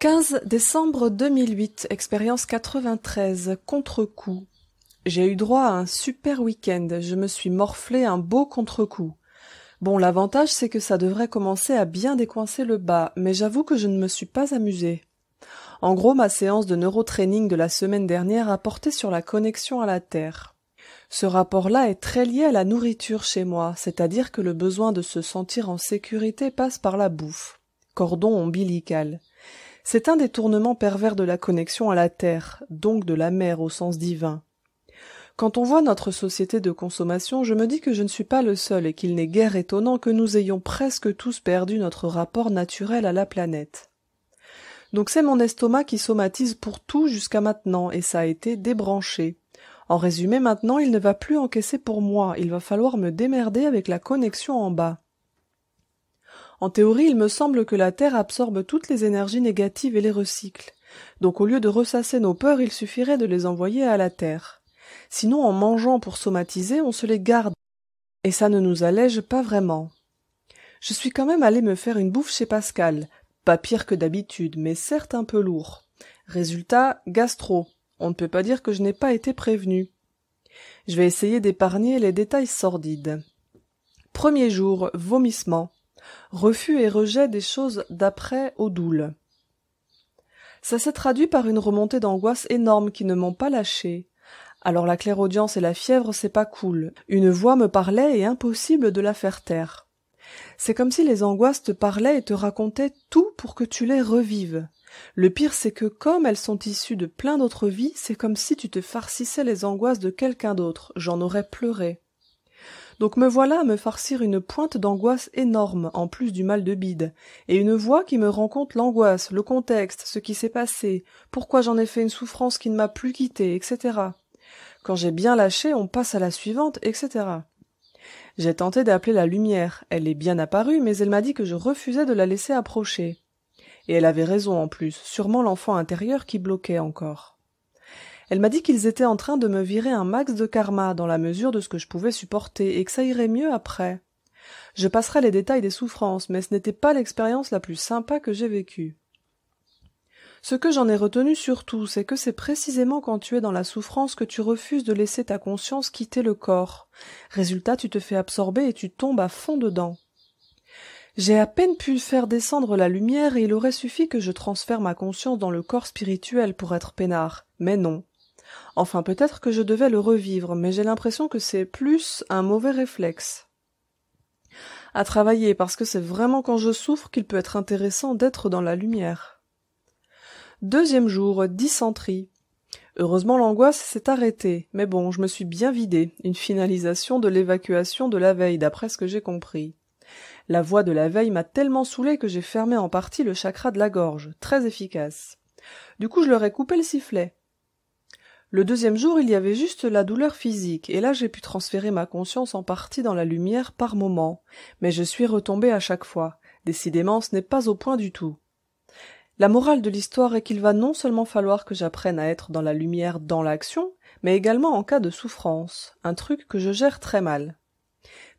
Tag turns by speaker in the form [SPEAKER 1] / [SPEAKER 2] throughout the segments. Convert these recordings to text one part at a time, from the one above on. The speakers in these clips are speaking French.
[SPEAKER 1] 15 décembre 2008, expérience 93, contre-coup. J'ai eu droit à un super week-end, je me suis morflé un beau contre-coup. Bon, l'avantage c'est que ça devrait commencer à bien décoincer le bas, mais j'avoue que je ne me suis pas amusée. En gros, ma séance de neurotraining de la semaine dernière a porté sur la connexion à la Terre. Ce rapport-là est très lié à la nourriture chez moi, c'est-à-dire que le besoin de se sentir en sécurité passe par la bouffe. Cordon ombilical. C'est un détournement pervers de la connexion à la Terre, donc de la mer au sens divin. Quand on voit notre société de consommation, je me dis que je ne suis pas le seul et qu'il n'est guère étonnant que nous ayons presque tous perdu notre rapport naturel à la planète. Donc c'est mon estomac qui somatise pour tout jusqu'à maintenant et ça a été débranché. En résumé, maintenant, il ne va plus encaisser pour moi, il va falloir me démerder avec la connexion en bas. En théorie, il me semble que la Terre absorbe toutes les énergies négatives et les recycle. Donc au lieu de ressasser nos peurs, il suffirait de les envoyer à la Terre. Sinon, en mangeant pour somatiser, on se les garde. Et ça ne nous allège pas vraiment. Je suis quand même allée me faire une bouffe chez Pascal. Pas pire que d'habitude, mais certes un peu lourd. Résultat, gastro. On ne peut pas dire que je n'ai pas été prévenue. Je vais essayer d'épargner les détails sordides. Premier jour, vomissement. Refus et rejet des choses d'après Odoul. Ça s'est traduit par une remontée d'angoisse énorme qui ne m'ont pas lâché. Alors la clairaudience et la fièvre, c'est pas cool. Une voix me parlait et impossible de la faire taire. C'est comme si les angoisses te parlaient et te racontaient tout pour que tu les revives. Le pire, c'est que comme elles sont issues de plein d'autres vies, c'est comme si tu te farcissais les angoisses de quelqu'un d'autre. J'en aurais pleuré. Donc me voilà à me farcir une pointe d'angoisse énorme, en plus du mal de bide, et une voix qui me raconte l'angoisse, le contexte, ce qui s'est passé, pourquoi j'en ai fait une souffrance qui ne m'a plus quitté, etc. Quand j'ai bien lâché, on passe à la suivante, etc. J'ai tenté d'appeler la lumière, elle est bien apparue, mais elle m'a dit que je refusais de la laisser approcher. Et elle avait raison en plus, sûrement l'enfant intérieur qui bloquait encore. Elle m'a dit qu'ils étaient en train de me virer un max de karma dans la mesure de ce que je pouvais supporter et que ça irait mieux après. Je passerai les détails des souffrances, mais ce n'était pas l'expérience la plus sympa que j'ai vécue. Ce que j'en ai retenu surtout, c'est que c'est précisément quand tu es dans la souffrance que tu refuses de laisser ta conscience quitter le corps. Résultat, tu te fais absorber et tu tombes à fond dedans. J'ai à peine pu faire descendre la lumière et il aurait suffi que je transfère ma conscience dans le corps spirituel pour être peinard, mais non. Enfin, peut-être que je devais le revivre, mais j'ai l'impression que c'est plus un mauvais réflexe. À travailler, parce que c'est vraiment quand je souffre qu'il peut être intéressant d'être dans la lumière. Deuxième jour, dysenterie. Heureusement, l'angoisse s'est arrêtée, mais bon, je me suis bien vidée, une finalisation de l'évacuation de la veille, d'après ce que j'ai compris. La voix de la veille m'a tellement saoulée que j'ai fermé en partie le chakra de la gorge, très efficace. Du coup, je leur ai coupé le sifflet. Le deuxième jour, il y avait juste la douleur physique, et là j'ai pu transférer ma conscience en partie dans la lumière par moment, mais je suis retombée à chaque fois. Décidément, ce n'est pas au point du tout. La morale de l'histoire est qu'il va non seulement falloir que j'apprenne à être dans la lumière dans l'action, mais également en cas de souffrance, un truc que je gère très mal.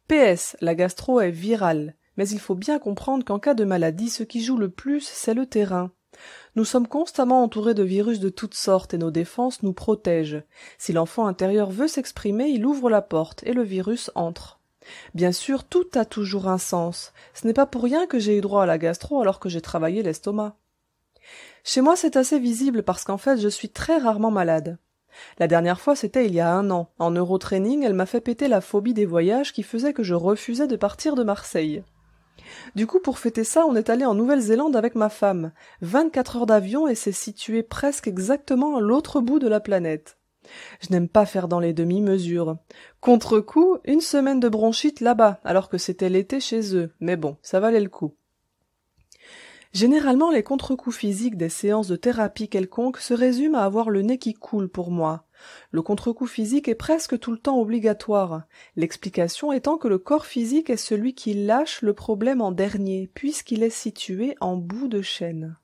[SPEAKER 1] PS, la gastro est virale, mais il faut bien comprendre qu'en cas de maladie, ce qui joue le plus, c'est le terrain. Nous sommes constamment entourés de virus de toutes sortes et nos défenses nous protègent. Si l'enfant intérieur veut s'exprimer, il ouvre la porte et le virus entre. Bien sûr, tout a toujours un sens. Ce n'est pas pour rien que j'ai eu droit à la gastro alors que j'ai travaillé l'estomac. Chez moi, c'est assez visible parce qu'en fait, je suis très rarement malade. La dernière fois, c'était il y a 1 an. En neurotraining, elle m'a fait péter la phobie des voyages qui faisait que je refusais de partir de Marseille. Du coup, pour fêter ça, on est allé en Nouvelle-Zélande avec ma femme. 24 heures d'avion et c'est situé presque exactement à l'autre bout de la planète. Je n'aime pas faire dans les demi-mesures. Contre-coup, 1 semaine de bronchite là-bas, alors que c'était l'été chez eux. Mais bon, ça valait le coup. Généralement, les contre-coups physiques des séances de thérapie quelconque se résument à avoir le nez qui coule pour moi. Le contre-coup physique est presque tout le temps obligatoire, l'explication étant que le corps physique est celui qui lâche le problème en dernier, puisqu'il est situé en bout de chaîne.